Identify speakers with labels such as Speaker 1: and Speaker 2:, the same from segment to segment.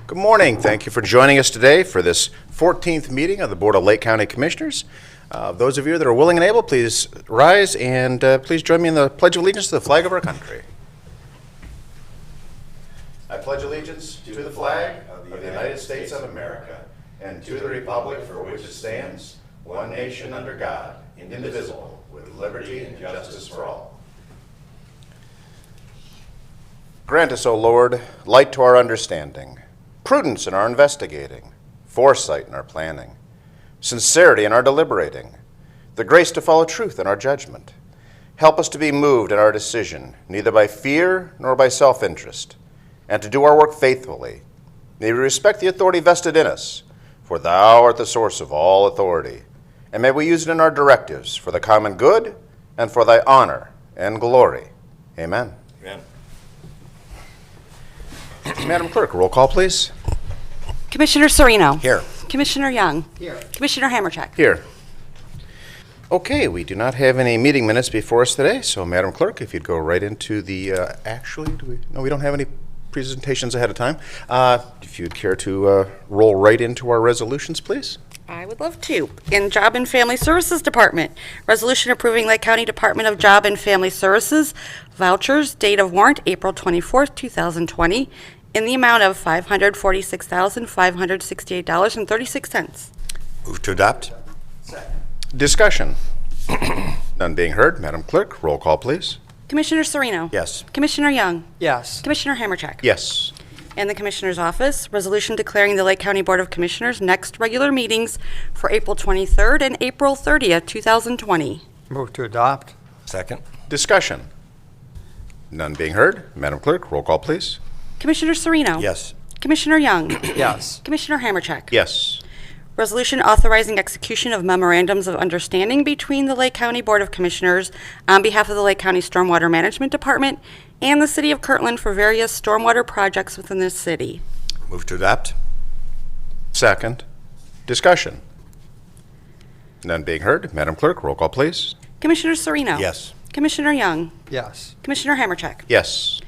Speaker 1: Good morning. Thank you for joining us today for this 14th meeting of the Board of Lake County Commissioners. Those of you that are willing and able, please rise and please join me in the Pledge of Allegiance to the flag of our country. I pledge allegiance to the flag of the United States of America and to the republic for which it stands, one nation under God, indivisible, with liberty and justice for all. Grant us, O Lord, light to our understanding, prudence in our investigating, foresight in our planning, sincerity in our deliberating, the grace to follow truth in our judgment. Help us to be moved in our decision, neither by fear nor by self-interest, and to do our work faithfully. May we respect the authority vested in us, for thou art the source of all authority, and may we use it in our directives for the common good and for thy honor and glory. Amen.
Speaker 2: Amen.
Speaker 1: Madam Clerk, roll call, please.
Speaker 3: Commissioner Serino.
Speaker 2: Here.
Speaker 3: Commissioner Young. Here. Commissioner Hammercheck.
Speaker 1: Here. Okay, we do not have any meeting minutes before us today, so Madam Clerk, if you'd go right into the, we don't have any presentations ahead of time. If you'd care to roll right into our resolutions, please.
Speaker 3: I would love to. In Job and Family Services Department, resolution approving Lake County Department of Job and Family Services vouchers, date of warrant April 24th, 2020, in the amount of $546,568.36.
Speaker 2: Move to adopt.
Speaker 1: Discussion. None being heard. Madam Clerk, roll call, please.
Speaker 3: Commissioner Serino.
Speaker 2: Yes.
Speaker 3: Commissioner Young.
Speaker 4: Yes.
Speaker 3: Commissioner Hammercheck.
Speaker 1: Yes.
Speaker 3: In the Commissioner's Office, resolution declaring the Lake County Board of Commissioners' next regular meetings for April 23rd and April 30th, 2020.
Speaker 4: Move to adopt.
Speaker 2: Second.
Speaker 1: Discussion. None being heard. Madam Clerk, roll call, please.
Speaker 3: Commissioner Serino.
Speaker 2: Yes.
Speaker 3: Commissioner Young.
Speaker 4: Yes.
Speaker 3: Commissioner Hammercheck.
Speaker 1: Yes.
Speaker 3: Resolution authorizing execution of memorandums of understanding between the Lake County Board of Commissioners on behalf of the Lake County Stormwater Management Department and the City of Kirtland for various stormwater projects within the city.
Speaker 2: Move to adopt.
Speaker 1: Second. Discussion. None being heard. Madam Clerk, roll call, please.
Speaker 3: Commissioner Serino.
Speaker 2: Yes.
Speaker 3: Commissioner Young.
Speaker 4: Yes.
Speaker 3: Commissioner Hammercheck.
Speaker 1: Yes.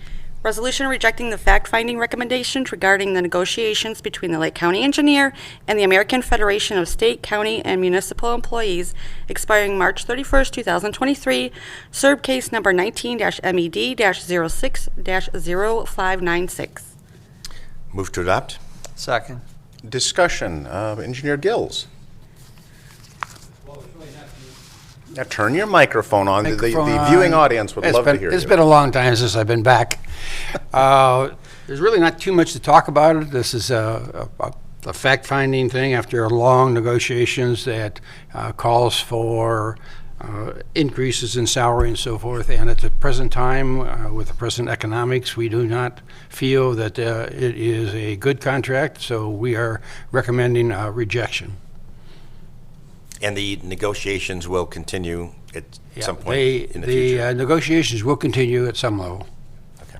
Speaker 3: Resolution rejecting the fact-finding recommendations regarding the negotiations between the Lake County Engineer and the American Federation of State, County, and Municipal Employees expiring March 31st, 2023, SERB case number 19-MED-06-0596.
Speaker 2: Move to adopt.
Speaker 4: Second.
Speaker 1: Discussion. Engineer Gills. Now turn your microphone on. The viewing audience would love to hear you.
Speaker 5: It's been a long time since I've been back. There's really not too much to talk about it. This is a fact-finding thing after long negotiations that calls for increases in salary and so forth. And at the present time, with the present economics, we do not feel that it is a good contract, so we are recommending rejection.
Speaker 2: And the negotiations will continue at some point in the
Speaker 5: The
Speaker 2: future.
Speaker 5: negotiations will continue at some level.
Speaker 2: Okay.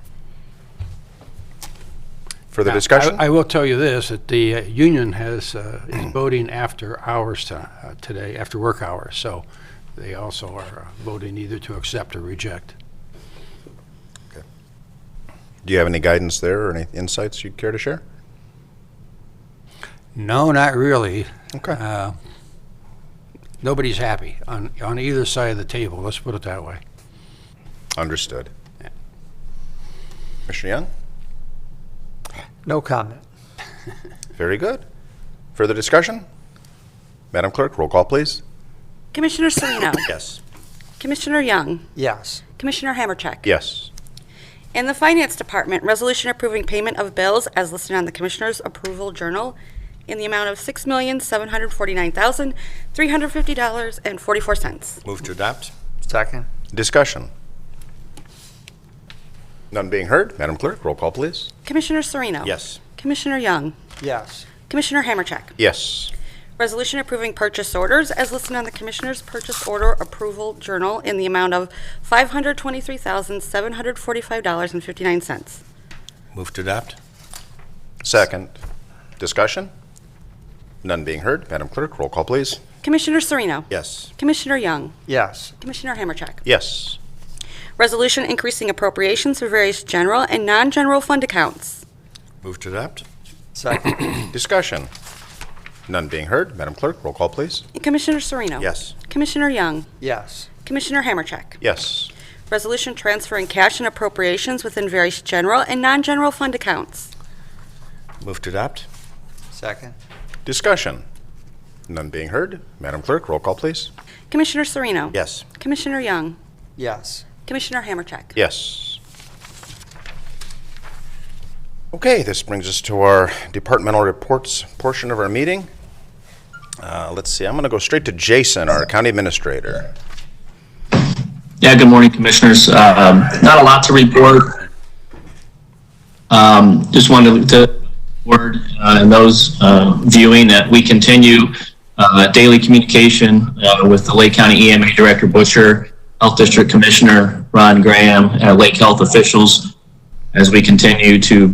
Speaker 1: Further
Speaker 5: Now,
Speaker 1: discussion?
Speaker 5: I will tell you this, that the union is voting after hours today, after work hours, so they also are voting either to accept or reject.
Speaker 1: Do you have any guidance there or any insights you'd care to share?
Speaker 5: No, not really.
Speaker 1: Okay.
Speaker 5: Nobody's happy on either side of the table, let's put it that way.
Speaker 1: Understood. Commissioner Young?
Speaker 4: No comment.
Speaker 1: Very good. Further discussion? Madam Clerk, roll call, please.
Speaker 3: Commissioner Serino.
Speaker 2: Yes.
Speaker 3: Commissioner Young.
Speaker 4: Yes.
Speaker 3: Commissioner Hammercheck.
Speaker 1: Yes.
Speaker 3: In the Finance Department, resolution approving payment of bills as listed on the Commissioner's Approval Journal in the amount of $6,749,350.44.
Speaker 2: Move to adopt.
Speaker 4: Second.
Speaker 1: Discussion. None being heard. Madam Clerk, roll call, please.
Speaker 3: Commissioner Serino.
Speaker 2: Yes.
Speaker 3: Commissioner Young.
Speaker 4: Yes.
Speaker 3: Commissioner Hammercheck.
Speaker 1: Yes.
Speaker 3: Resolution approving purchase orders as listed on the Commissioner's Purchase Order Approval Journal in the amount of $523,745.59.
Speaker 2: Move to adopt.
Speaker 1: Second. Discussion. None being heard. Madam Clerk, roll call, please.
Speaker 3: Commissioner Serino.
Speaker 2: Yes.
Speaker 3: Commissioner Young.
Speaker 4: Yes.
Speaker 3: Commissioner Hammercheck.
Speaker 1: Yes.
Speaker 3: Resolution increasing appropriations for various general and non-general fund accounts.
Speaker 2: Move to adopt.
Speaker 4: Second.
Speaker 1: Discussion. None being heard. Madam Clerk, roll call, please.
Speaker 3: Commissioner Sereno.
Speaker 2: Yes.
Speaker 3: Commissioner Young.
Speaker 4: Yes.
Speaker 3: Commissioner Hammercheck.
Speaker 1: Yes.
Speaker 3: Resolution transferring cash and appropriations within various general and non-general fund accounts.
Speaker 2: Move to adopt?
Speaker 4: Second.
Speaker 1: Discussion. None being heard. Madam Clerk, roll call, please.
Speaker 3: Commissioner Sereno.
Speaker 2: Yes.
Speaker 3: Commissioner Young.
Speaker 4: Yes.
Speaker 3: Commissioner Hammercheck.
Speaker 1: Yes. Okay, this brings us to our departmental reports portion of our meeting. Let's see, I'm going to go straight to Jason, our county administrator.
Speaker 6: Yeah, good morning, Commissioners. Not a lot to report. Just wanted to word and those viewing that we continue daily communication with the Lake County EMA Director Butcher, Health District Commissioner Ron Graham, and Lake Health officials as we continue to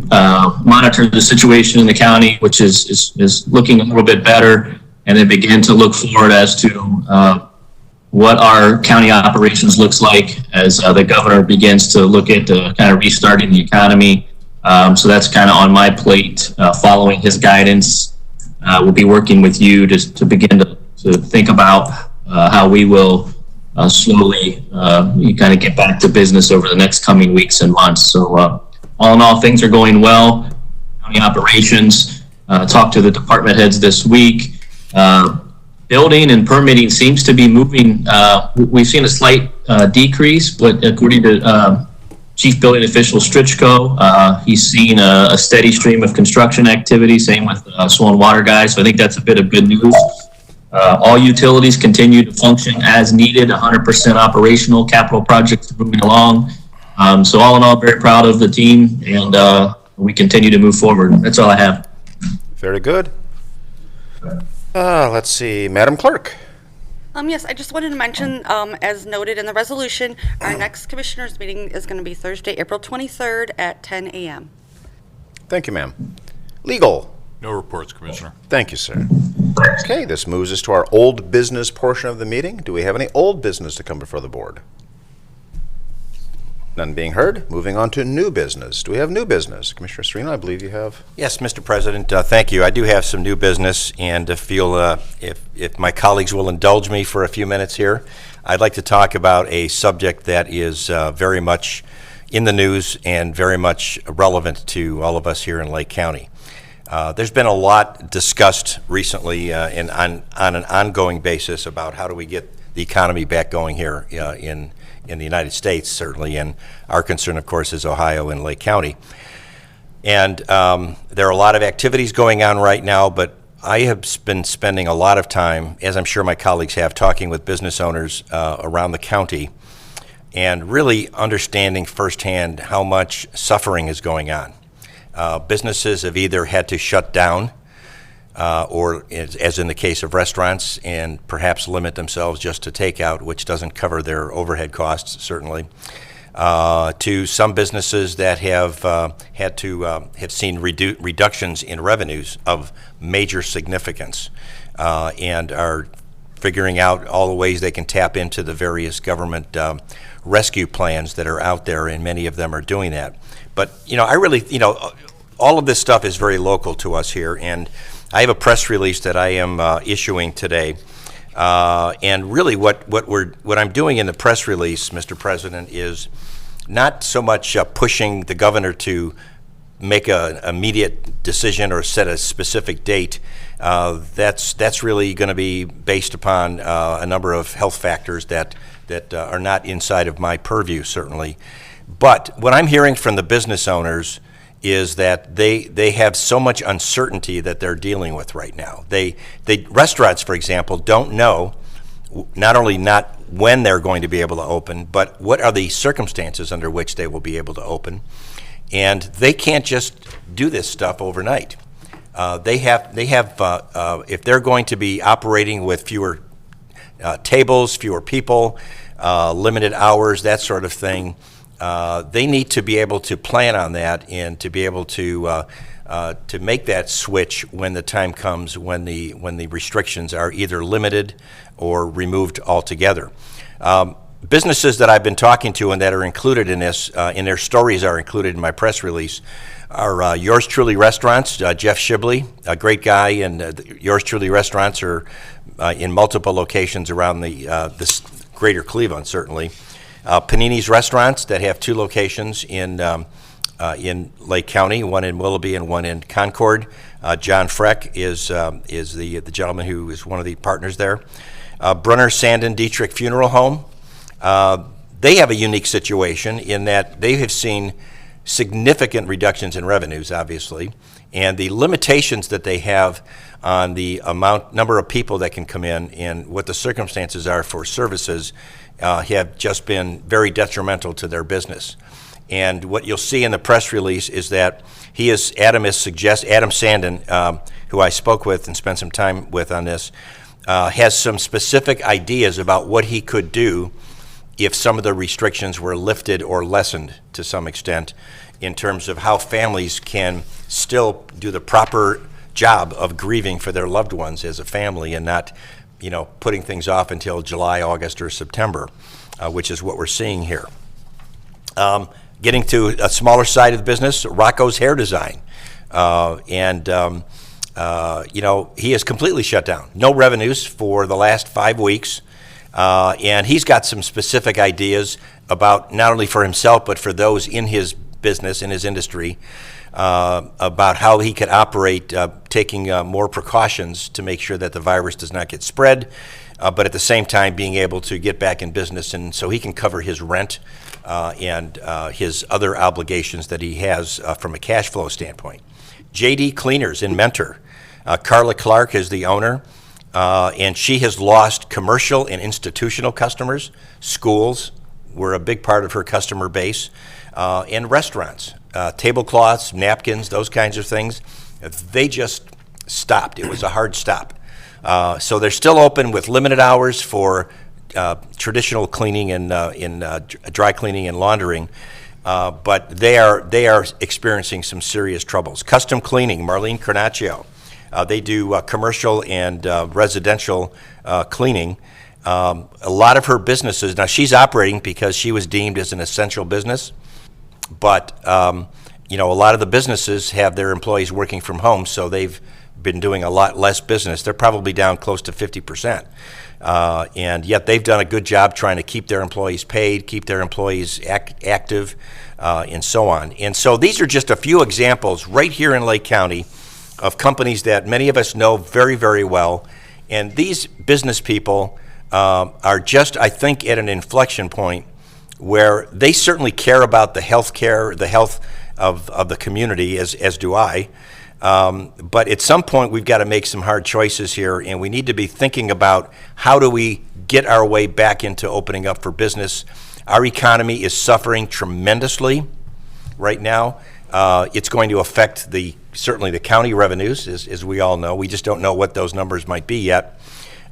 Speaker 6: monitor the situation in the county, which is looking a little bit better, and then begin to look forward as to what our county operations looks like as the governor begins to look at kind of restarting the economy. So that's kind of on my plate, following his guidance. We'll be working with you to begin to think about how we will slowly kind of get back to business over the next coming weeks and months. So all in all, things are going well. County operations, talked to the department heads this week. Building and permitting seems to be moving. We've seen a slight decrease, but according to Chief Building Official Strichko, he's seen a steady stream of construction activity, same with Swan Water Guys. So I think that's a bit of good news. All utilities continue to function as needed, 100% operational, capital projects are moving along. So all in all, very proud of the team, and we continue to move forward. That's all I have.
Speaker 1: Very good. Let's see, Madam Clerk.
Speaker 3: Yes, I just wanted to mention, as noted in the resolution, our next commissioners meeting is going to be Thursday, April 23rd at 10 a.m.
Speaker 1: Thank you, ma'am. Legal.
Speaker 7: No reports, Commissioner.
Speaker 1: Thank you, sir. Okay, this moves us to our old business portion of the meeting. Do we have any old business to come before the board? None being heard. Moving on to new business. Do we have new business? Commissioner Sereno, I believe you have.
Speaker 2: Yes, Mr. President, thank you. I do have some new business, and feel if my colleagues will indulge me for a few minutes here, I'd like to talk about a subject that is very much in the news and very much relevant to all of us here in Lake County. There's been a lot discussed recently on an ongoing basis about how do we get the economy back going here in the United States, certainly, and our concern, of course, is Ohio and Lake County. And there are a lot of activities going on right now, but I have been spending a lot of time, as I'm sure my colleagues have, talking with business owners around the county and really understanding firsthand how much suffering is going on. Businesses have either had to shut down or, as in the case of restaurants, and perhaps limit themselves just to takeout, which doesn't cover their overhead costs, certainly, to some businesses that have have seen reductions in revenues of major significance, and are figuring out all the ways they can tap into the various government rescue plans that are out there, and many of them are doing that. But, I really, all of this stuff is very local to us here, and I have a press release that I am issuing today, and really what I'm doing in the press release, Mr. President, is not so much pushing the governor to make an immediate decision or set a specific date. That's really going to be based upon a number of health factors that are not inside of my purview, certainly. But what I'm hearing from the business owners is that they have so much uncertainty that they're dealing with right now. Restaurants, for example, don't know not only not when they're going to be able to open, but what are the circumstances under which they will be able to open. And they can't just do this stuff overnight. They have if they're going to be operating with fewer tables, fewer people, limited hours, that sort of thing, they need to be able to plan on that and to be able to make that switch when the time comes when the restrictions are either limited or removed altogether. businesses that I've been talking to and that are included in this, in their stories are included in my press release, are Yours Truly Restaurants, Jeff Shibley, a great guy, and Yours Truly Restaurants are in multiple locations around this greater Cleveland, certainly. Panini's Restaurants that have 2 locations in Lake County, one in Willoughby and one in Concord. John Freck is the gentleman who is one of the partners there. Brunner Sandin Dietrich Funeral Home. They have a unique situation in that they have seen significant reductions in revenues, obviously, and the limitations that they have on the number of people that can come in and what the circumstances are for services have just been very detrimental to their business. And what you'll see in the press release is that Adam Sandin, who I spoke with and spent some time with on this, has some specific ideas about what he could do if some of the restrictions were lifted or lessened to some extent in terms of how families can still do the proper job of grieving for their loved ones as a family and not, putting things off until July, August, or September, which is what we're seeing here. Getting to a smaller side of the business, Rocco's Hair Design. He is completely shut down. No revenues for the last 5 weeks. And he's got some specific ideas about not only for himself, but for those in his business, in his industry, about how he could operate, taking more precautions to make sure that the virus does not get spread, but at the same time being able to get back in business and so he can cover his rent and his other obligations that he has from a cash flow standpoint. JD Cleaners in Mentor. Carla Clark is the owner. And she has lost commercial and institutional customers. Schools were a big part of her customer base, and restaurants, tablecloths, napkins, those kinds of things. They just stopped. It was a hard stop. So they're still open with limited hours for traditional cleaning and dry cleaning and laundering, but they are experiencing some serious troubles. Custom Cleaning, Marlene Carnaccio. They do commercial and residential cleaning. A lot of her businesses, now she's operating because she was deemed as an essential business, but a lot of the businesses have their employees working from home, so they've been doing a lot less business. They're probably down close to 50%. And yet they've done a good job trying to keep their employees paid, keep their employees active, and so on. And so these are just a few examples right here in Lake County of companies that many of us know very, very well. And these business people are just, I think, at an inflection point where they certainly care about the health care, the health of the community, as do I. But at some point, we've got to make some hard choices here, and we need to be thinking about how do we get our way back into opening up for business. Our economy is suffering tremendously right now. It's going to affect certainly the county revenues, as we all know. We just don't know what those numbers might be yet.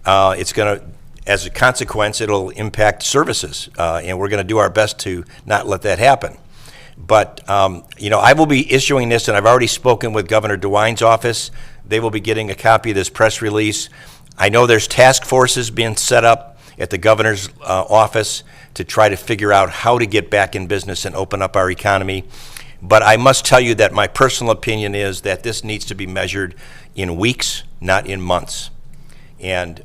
Speaker 2: It's going to, as a consequence, it'll impact services, and we're going to do our best to not let that happen. But, I will be issuing this, and I've already spoken with Governor DeWine's office. They will be getting a copy of this press release. I know there's task forces being set up at the governor's office to try to figure out how to get back in business and open up our economy. But I must tell you that my personal opinion is that this needs to be measured in weeks, not in months. And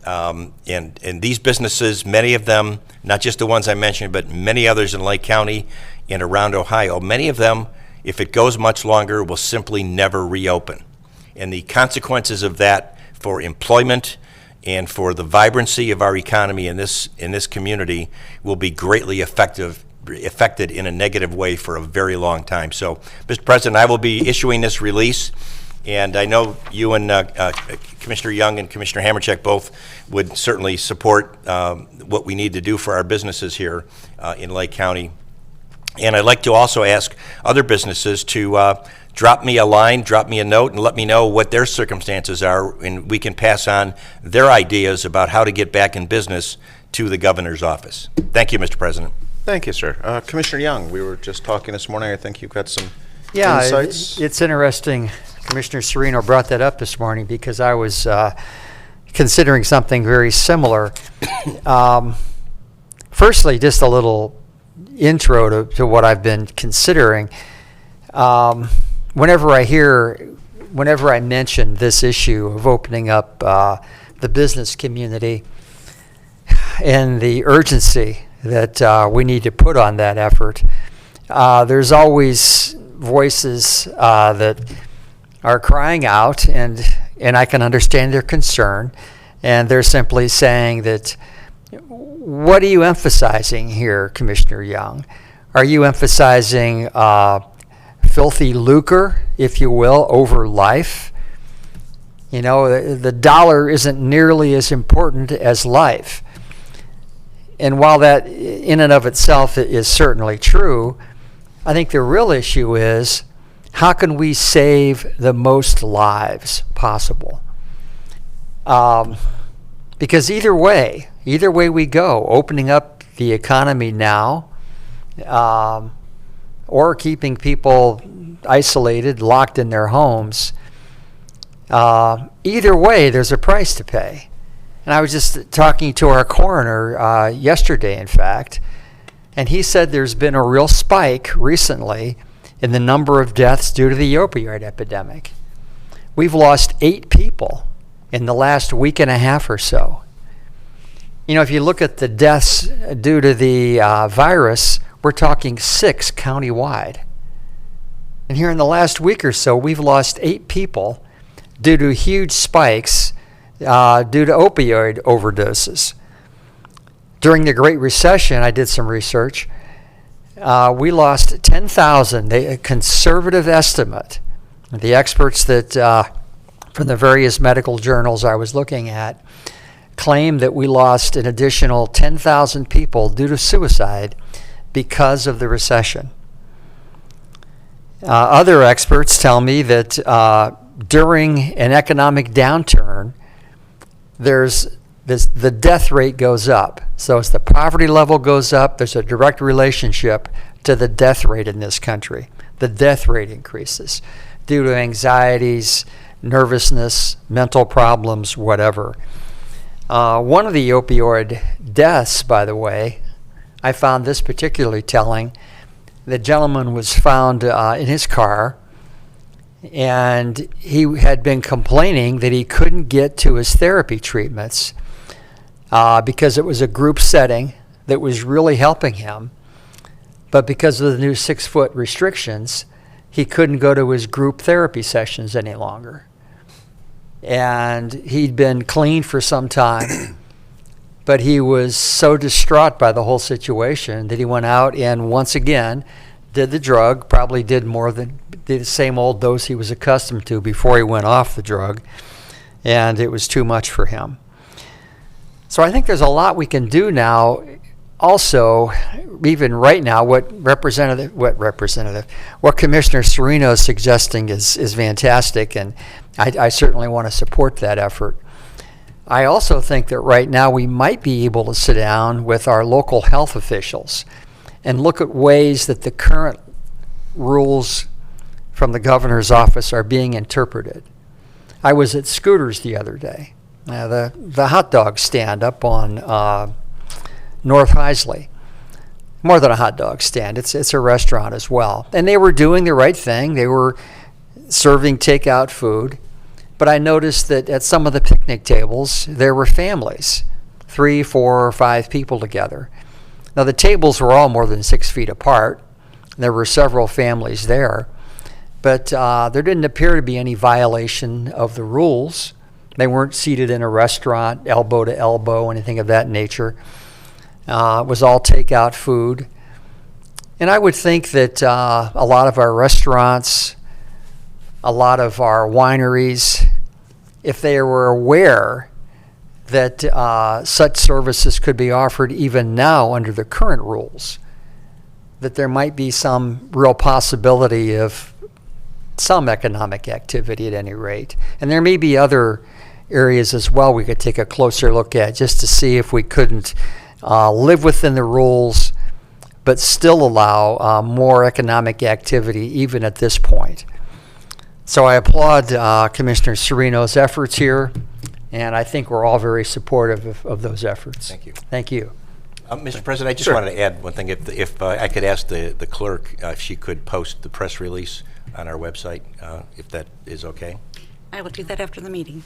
Speaker 2: these businesses, many of them, not just the ones I mentioned, but many others in Lake County and around Ohio, many of them, if it goes much longer, will simply never reopen. And the consequences of that for employment and for the vibrancy of our economy in this community will be greatly affected in a negative way for a very long time. So, Mr. President, I will be issuing this release, and I know you and Commissioner Young and Commissioner Hamercheck both would certainly support what we need to do for our businesses here in Lake County. And I'd like to also ask other businesses to drop me a line, drop me a note, and let me know what their circumstances are, and we can pass on their ideas about how to get back in business to the governor's office. Thank you, Mr. President.
Speaker 1: Thank you, sir. Commissioner Young, we were just talking this morning. I think you've got some
Speaker 4: Yeah,
Speaker 1: insights.
Speaker 4: it's interesting. Commissioner Serino brought that up this morning because I was considering something very similar. Firstly, just a little intro to what I've been considering. Whenever I mention this issue of opening up the business community and the urgency that we need to put on that effort, there's always voices that are crying out, and I can understand their concern, and they're simply saying that, what are you emphasizing here, Commissioner Young? Are you emphasizing filthy lucre, if you will, over life? You know, the dollar isn't nearly as important as life. And while that in and of itself is certainly true, I think the real issue is, how can we save the most lives possible? Because either way we go, opening up the economy now, or keeping people isolated, locked in their homes, either way, there's a price to pay. And I was just talking to our coroner yesterday, in fact, and he said there's been a real spike recently in the number of deaths due to the opioid epidemic. We've lost 8 people in the last week and a half or so. You know, if you look at the deaths due to the virus, we're talking 6 countywide. And here in the last week or so, we've lost 8 people due to huge spikes due to opioid overdoses. During the Great Recession, I did some research. We lost 10,000, a conservative estimate. The experts that from the various medical journals I was looking at claim that we lost an additional 10,000 people due to suicide because of the recession. Other experts tell me that during an economic downturn, the death rate goes up. So as the poverty level goes up, there's a direct relationship to the death rate in this country. The death rate increases due to anxieties, nervousness, mental problems, whatever. One of the opioid deaths, by the way, I found this particularly telling. The gentleman was found in his car, and he had been complaining that he couldn't get to his therapy treatments because it was a group setting that was really helping him. But because of the new 6-foot restrictions, he couldn't go to his group therapy sessions any longer. And he'd been clean for some time, but he was so distraught by the whole situation that he went out and once again did the drug, probably did the same old dose he was accustomed to before he went off the drug, and it was too much for him. So I think there's a lot we can do now. Also, even right now, what Commissioner Serino is suggesting is fantastic, and I certainly want to support that effort. I also think that right now we might be able to sit down with our local health officials and look at ways that the current rules from the governor's office are being interpreted. I was at Scooters the other day, the hot dog stand up on North Heisley. More than a hot dog stand, it's a restaurant as well. And they were doing the right thing. They were serving takeout food. But I noticed that at some of the picnic tables, there were families, 3, 4, or 5 people together. Now, the tables were all more than 6 feet apart. There were several families there. But there didn't appear to be any violation of the rules. They weren't seated in a restaurant, elbow to elbow, anything of that nature. It was all takeout food. And I would think that a lot of our restaurants, a lot of our wineries, if they were aware that such services could be offered even now under the current rules, that there might be some real possibility of some economic activity at any rate. And there may be other areas as well we could take a closer look at just to see if we couldn't live within the rules but still allow more economic activity even at this point. So I applaud Commissioner Serino's efforts here, and I think we're all very supportive of those efforts.
Speaker 2: Thank you.
Speaker 4: Thank you.
Speaker 2: Mr. President, I just wanted to add one thing. If I could ask the clerk if she could post the press release on our website, if that is okay.
Speaker 3: I will do that after the meeting.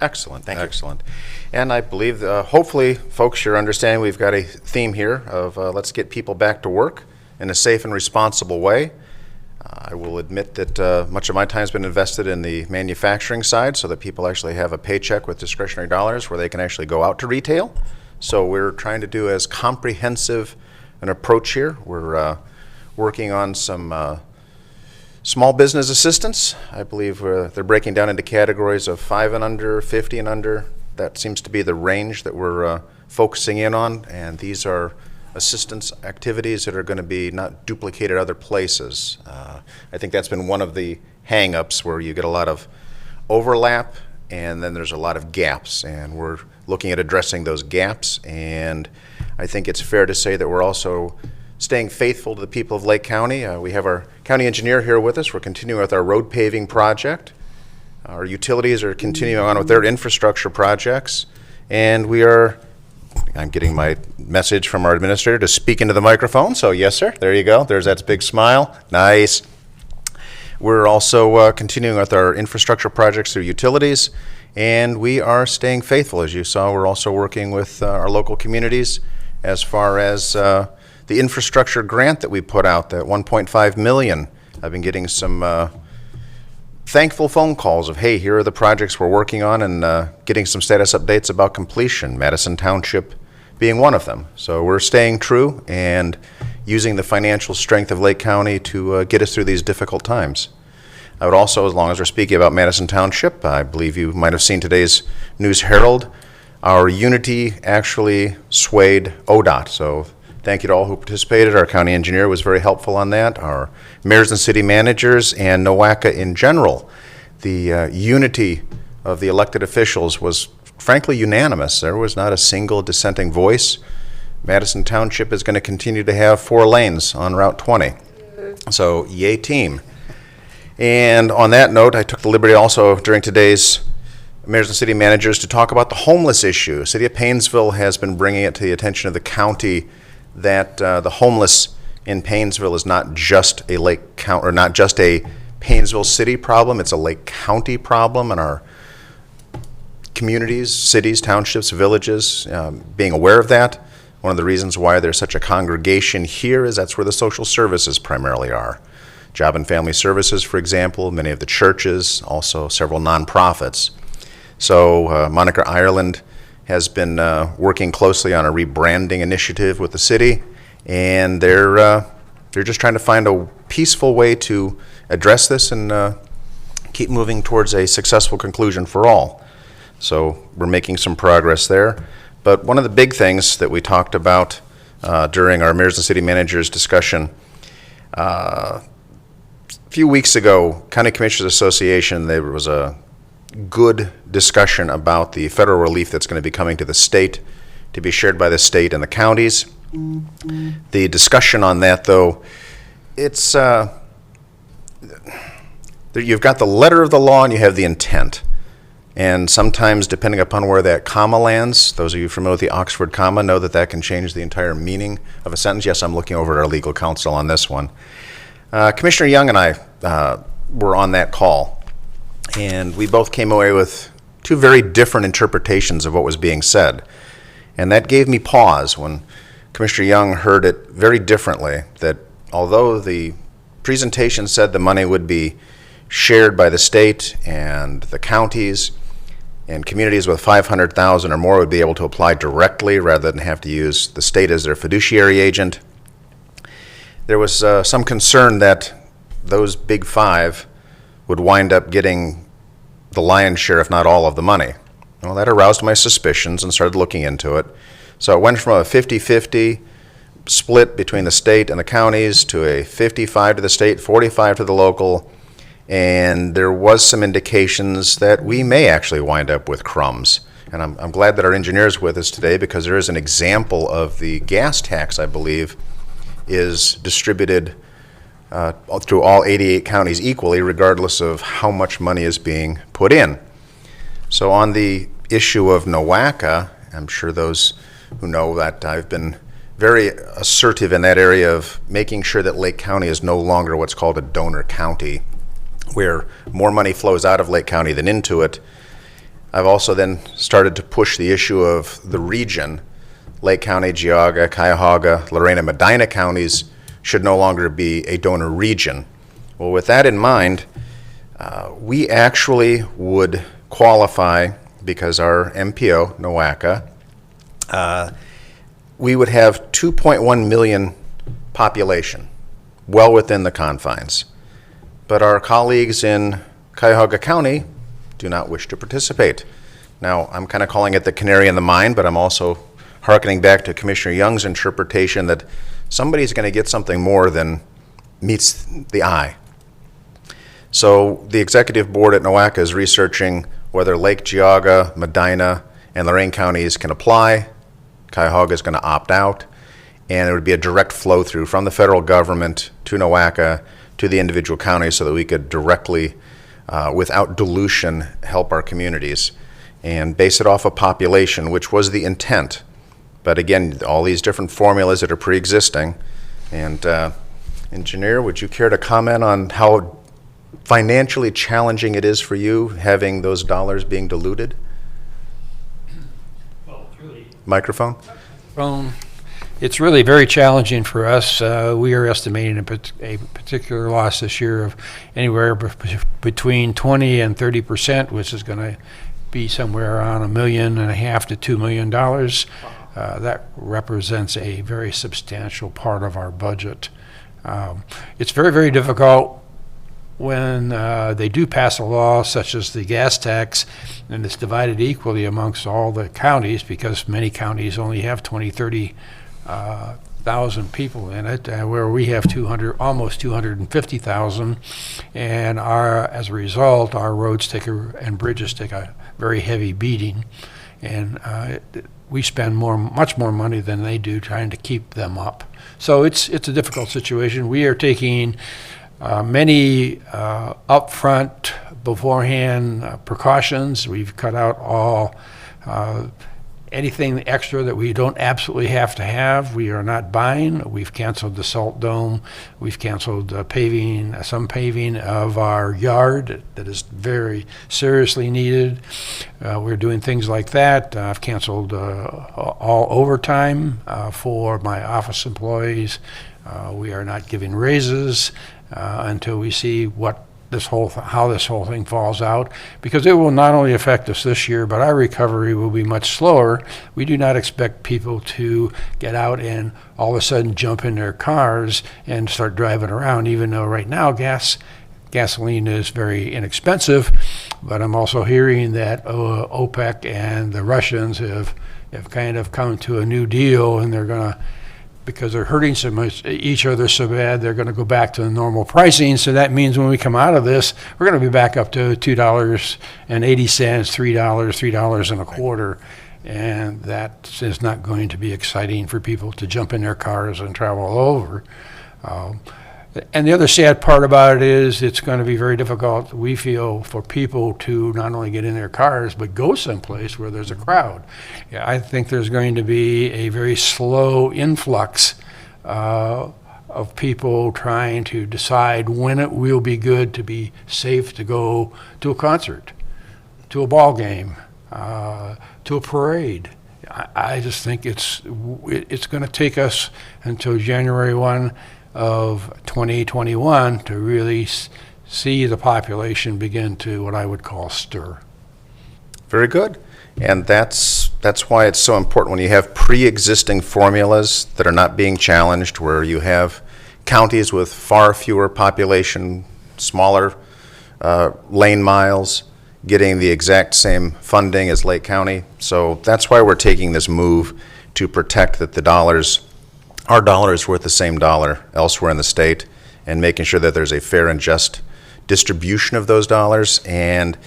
Speaker 1: Excellent,
Speaker 2: Thank you.
Speaker 1: excellent. And I believe, hopefully, folks, you're understanding we've got a theme here of let's get people back to work in a safe and responsible way. I will admit that much of my time has been invested in the manufacturing side so that people actually have a paycheck with discretionary dollars where they can actually go out to retail. So we're trying to do as comprehensive an approach here. We're working on some small business assistance. I believe they're breaking down into categories of 5 and under, 50 and under. That seems to be the range that we're focusing in on, and these are assistance activities that are going to be not duplicated other places. I think that's been one of the hang-ups where you get a lot of overlap and then there's a lot of gaps, and we're looking at addressing those gaps. And I think it's fair to say that we're also staying faithful to the people of Lake County. We have our county engineer here with us. We're continuing with our road paving project. Our utilities are continuing on with their infrastructure projects. And I'm getting my message from our administrator to speak into the microphone. So yes, sir, there you go. There's that big smile. Nice. We're also continuing with our infrastructure projects through utilities. And we are staying faithful. As you saw, we're also working with our local communities as far as the infrastructure grant that we put out, that $1.5 million. I've been getting some thankful phone calls of, hey, here are the projects we're working on, and getting some status updates about completion, Madison Township being one of them. So we're staying true and using the financial strength of Lake County to get us through these difficult times. I would also, as long as we're speaking about Madison Township, I believe you might have seen today's News Herald, our unity actually swayed ODOT. So thank you to all who participated. Our county engineer was very helpful on that. Our mayors and city managers and NOACA in general. The unity of the elected officials was frankly unanimous. There was not a single dissenting voice. Madison Township is going to continue to have 4 lanes on Route 20. So yay team. And on that note, I took the liberty also during today's mayors and city managers to talk about the homeless issue. City of Paynesville has been bringing it to the attention of the county that the homeless in Paynesville is not just a Lake County, or not just a Paynesville city problem, it's a Lake County problem, and our communities, cities, townships, villages, being aware of that. One of the reasons why there's such a congregation here is that's where the social services primarily are. Job and Family Services, for example, many of the churches, also several nonprofits. So Monica Ireland has been working closely on a rebranding initiative with the city, and they're just trying to find a peaceful way to address this and keep moving towards a successful conclusion for all. So we're making some progress there. But one of the big things that we talked about during our mayors and city managers discussion, a few weeks ago, County Commissioners Association, there was a good discussion about the federal relief that's going to be coming to the state to be shared by the state and the counties. The discussion on that, though, it's you've got the letter of the law and you have the intent. And sometimes, depending upon where that comma lands, those of you familiar with the Oxford comma know that that can change the entire meaning of a sentence. Yes, I'm looking over at our legal counsel on this one. Commissioner Young and I were on that call, and we both came away with 2 very different interpretations of what was being said. And that gave me pause when Commissioner Young heard it very differently, that although the presentation said the money would be shared by the state and the counties, and communities with 500,000 or more would be able to apply directly rather than have to use the state as their fiduciary agent, there was some concern that those big 5 would wind up getting the lion's share, if not all, of the money. Well, that aroused my suspicions and started looking into it. So it went from a 50-50 split between the state and the counties to a 55 to the state, 45 to the local, and there was some indications that we may actually wind up with crumbs. And I'm glad that our engineer's with us today, because there is an example of the gas tax, I believe, is distributed through all 88 counties equally, regardless of how much money is being put in. So on the issue of NOACA, I'm sure those who know that I've been very assertive in that area of making sure that Lake County is no longer what's called a donor county, where more money flows out of Lake County than into it. I've also then started to push the issue of the region. Lake County, Geauga, Cuyahoga, Lorena, Medina counties should no longer be a donor region. Well, with that in mind, we actually would qualify because our MPO, NOACA, we would have 2.1 million population, well within the confines. But our colleagues in Cuyahoga County do not wish to participate. Now, I'm kind of calling it the canary in the mine, but I'm also hearkening back to Commissioner Young's interpretation that somebody's going to get something more than meets the eye. So the executive board at NOACA is researching whether Lake Geauga, Medina, and Lorain counties can apply. Cuyahoga is going to opt out, and it would be a direct flow through from the federal government to NOACA to the individual counties so that we could directly, without dilution, help our communities and base it off of population, which was the intent. But again, all these different formulas that are pre-existing. And Engineer, would you care to comment on how financially challenging it is for you having those dollars being diluted?
Speaker 5: Well, it's really
Speaker 1: Microphone?
Speaker 5: It's really very challenging for us. We are estimating a particular loss this year of anywhere between 20 and 30%, which is going to be somewhere around $1.5 million to $2 million. That represents a very substantial part of our budget. It's very, very difficult when they do pass a law such as the gas tax, and it's divided equally amongst all the counties, because many counties only have 30,000 people in it, where we have almost 250,000, and as a result, our roads and bridges take a very heavy beating, and we spend much more money than they do trying to keep them up. So it's a difficult situation. We are taking many upfront, beforehand precautions. We've cut out all anything extra that we don't absolutely have to have. We are not buying. We've canceled the salt dome. We've canceled some paving of our yard that is very seriously needed. We're doing things like that. I've canceled all overtime for my office employees. We are not giving raises until we see how this whole thing falls out, because it will not only affect us this year, but our recovery will be much slower. We do not expect people to get out and all of a sudden jump in their cars and start driving around, even though right now gasoline is very inexpensive. But I'm also hearing that OPEC and the Russians have kind of come to a new deal, and they're going to, because they're hurting so much each other so bad, they're going to go back to the normal pricing. So that means when we come out of this, we're going to be back up to $2.80, $3 and a quarter, and that is not going to be exciting for people to jump in their cars and travel all over. And the other sad part about it is it's going to be very difficult, we feel, for people to not only get in their cars, but go someplace where there's a crowd. I think there's going to be a very slow influx of people trying to decide when it will be good to be safe to go to a concert, to a ball game, to a parade. I just think it's going to take us until January 1 of 2021 to really see the population begin to, what I would call, stir.
Speaker 1: Very good. And that's why it's so important when you have pre-existing formulas that are not being challenged, where you have counties with far fewer population, smaller lane miles, getting the exact same funding as Lake County. So that's why we're taking this move to protect that our dollar is worth the same dollar elsewhere in the state, and making sure that there's a fair and just distribution of those dollars. And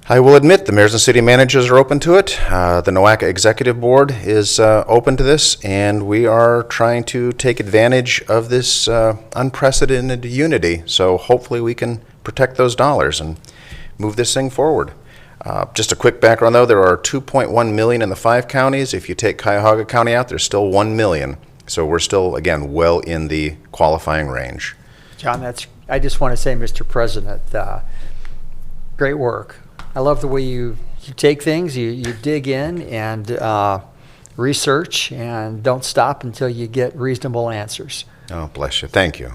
Speaker 1: I will admit the mayors and city managers are open to it. The NOACA Executive Board is open to this, and we are trying to take advantage of this unprecedented unity. So hopefully we can protect those dollars and move this thing forward. Just a quick background, though, there are 2.1 million in the 5 counties. If you take Cuyahoga County out, there's still 1 million. So we're still, again, well in the qualifying range.
Speaker 4: John, I just want to say, Mr. President, great work. I love the way you take things, you dig in and research and don't stop until you get reasonable answers.
Speaker 1: Oh, bless you. Thank you.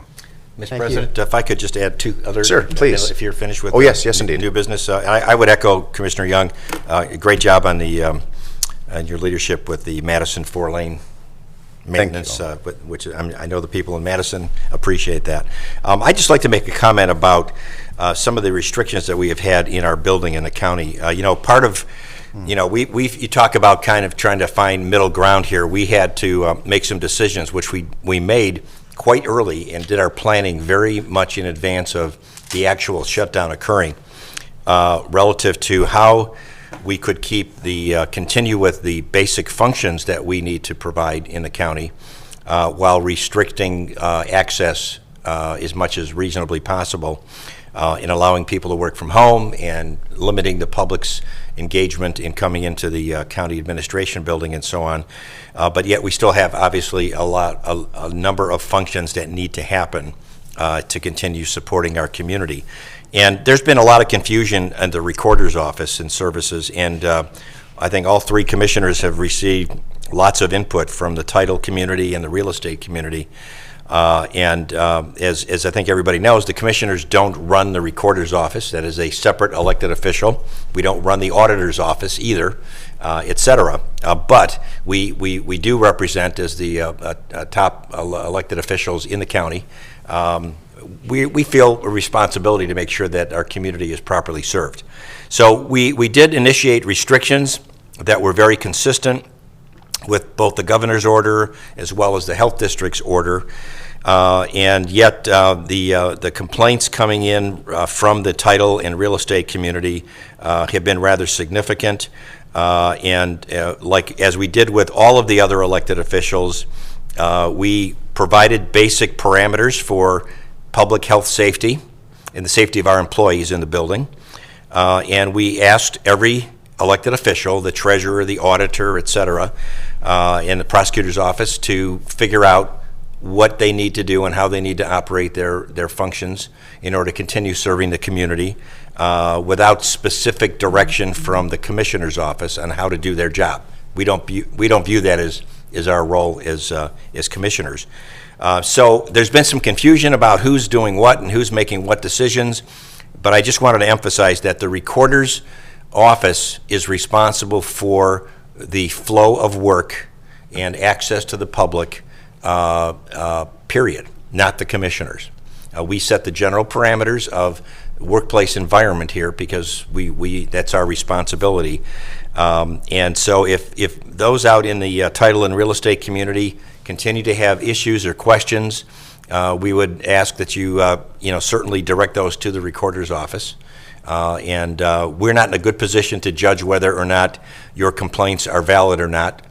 Speaker 2: Mr.
Speaker 4: Thank
Speaker 2: President, if I could just add 2 other...
Speaker 1: Sure, please.
Speaker 2: If you're finished with...
Speaker 1: Oh, yes, indeed.
Speaker 2: New business. I would echo Commissioner Young. Great job on the your leadership with the Madison 4-lane maintenance, which I know the people in Madison appreciate that. I'd just like to make a comment about some of the restrictions that we have had in our building in the county. Part of... you talk about kind of trying to find middle ground here. We had to make some decisions, which we made quite early and did our planning very much in advance of the actual shutdown occurring, relative to how we could continue with the basic functions that we need to provide in the county, while restricting access as much as reasonably possible, in allowing people to work from home and limiting the public's engagement in coming into the county administration building and so on. But yet we still have obviously a number of functions that need to happen to continue supporting our community. And there's been a lot of confusion in the recorder's office and services, and I think all 3 commissioners have received lots of input from the title community and the real estate community. As I think everybody knows, the commissioners don't run the recorder's office. That is a separate elected official. We don't run the auditor's office either, et cetera. But we do represent, as the top elected officials in the county, we feel a responsibility to make sure that our community is properly served. So we did initiate restrictions that were very consistent with both the governor's order as well as the health district's order, and yet the complaints coming in from the title and real estate community have been rather significant, and like as we did with all of the other elected officials, we provided basic parameters for public health safety and the safety of our employees in the building, and we asked every elected official, the treasurer, the auditor, et cetera, in the prosecutor's office to figure out what they need to do and how they need to operate their functions in order to continue serving the community without specific direction from the commissioner's office on how to do their job. We don't view that as our role as commissioners. So there's been some confusion about who's doing what and who's making what decisions, but I just wanted to emphasize that the recorder's office is responsible for the flow of work and access to the public, period, not the commissioners. We set the general parameters of workplace environment here because that's our responsibility. And so if those out in the title and real estate community continue to have issues or questions, we would ask that you certainly direct those to the recorder's office. And we're not in a good position to judge whether or not your complaints are valid or not.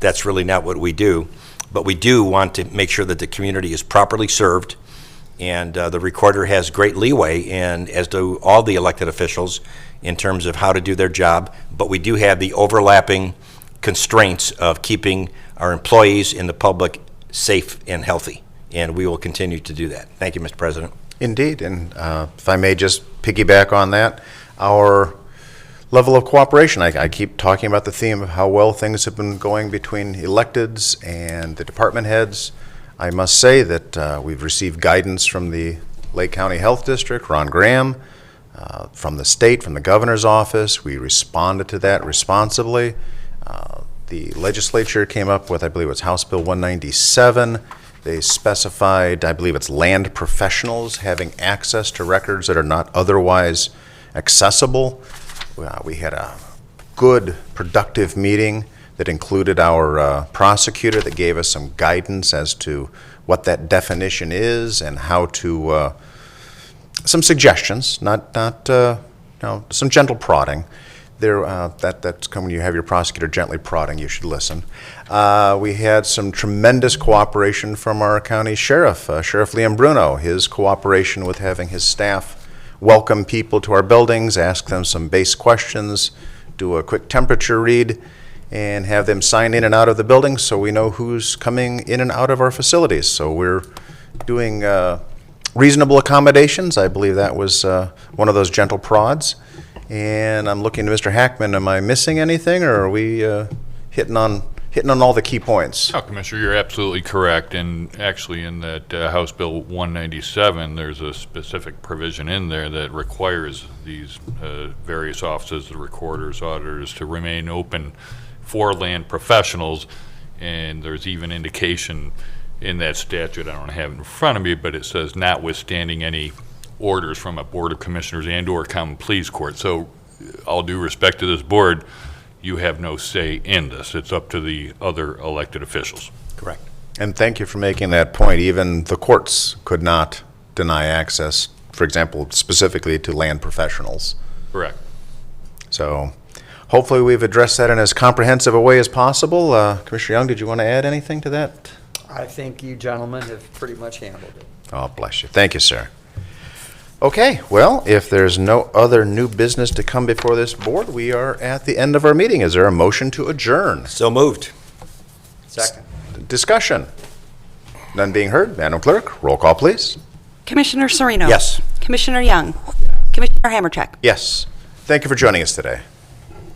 Speaker 2: That's really not what we do. But we do want to make sure that the community is properly served, and the recorder has great leeway, and as do all the elected officials, in terms of how to do their job. But we do have the overlapping constraints of keeping our employees and the public safe and healthy, and we will continue to do that. Thank you, Mr. President.
Speaker 1: Indeed, and if I may just piggyback on that, our level of cooperation, I keep talking about the theme of how well things have been going between electeds and the department heads. I must say that we've received guidance from the Lake County Health District, Ron Graham, from the state, from the governor's office. We responded to that responsibly. The legislature came up with, I believe it's House Bill 197. They specified, I believe it's land professionals having access to records that are not otherwise accessible. We had a good, productive meeting that included our prosecutor that gave us some guidance as to what that definition is and how to, some suggestions, not some gentle prodding. That's when you have your prosecutor gently prodding, you should listen. We had some tremendous cooperation from our county sheriff, Sheriff Liam Bruno. His cooperation with having his staff welcome people to our buildings, ask them some base questions, do a quick temperature read, and have them sign in and out of the building so we know who's coming in and out of our facilities. So we're doing reasonable accommodations. I believe that was one of those gentle prods. And I'm looking to Mr. Hackman. Am I missing anything, or are we hitting on all the key points?
Speaker 7: Oh, Commissioner, you're absolutely correct. And actually, in that House Bill 197, there's a specific provision in there that requires these various offices, the recorders, auditors, to remain open for land professionals. And there's even indication in that statute, I don't have it in front of me, but it says notwithstanding any orders from a Board of Commissioners and/or Common Pleas Court. So, all due respect to this board, you have no say in this. It's up to the other elected officials.
Speaker 2: Correct.
Speaker 1: And thank you for making that point. Even the courts could not deny access, for example, specifically to land professionals.
Speaker 7: Correct.
Speaker 1: So hopefully we've addressed that in as comprehensive a way as possible. Commissioner Young, did you want to add anything to that?
Speaker 4: I think you gentlemen have pretty much handled it.
Speaker 1: Oh, bless you. Thank you, sir. Okay, well, if there's no other new business to come before this board, we are at the end of our meeting. Is there a motion to adjourn?
Speaker 2: So moved.
Speaker 4: Second.
Speaker 1: Discussion? None being heard. Madam Clerk, roll call, please.
Speaker 3: Commissioner Sereno?
Speaker 2: Yes.
Speaker 3: Commissioner Young? Commissioner Hammercheck?
Speaker 1: Yes. Thank you for joining us today.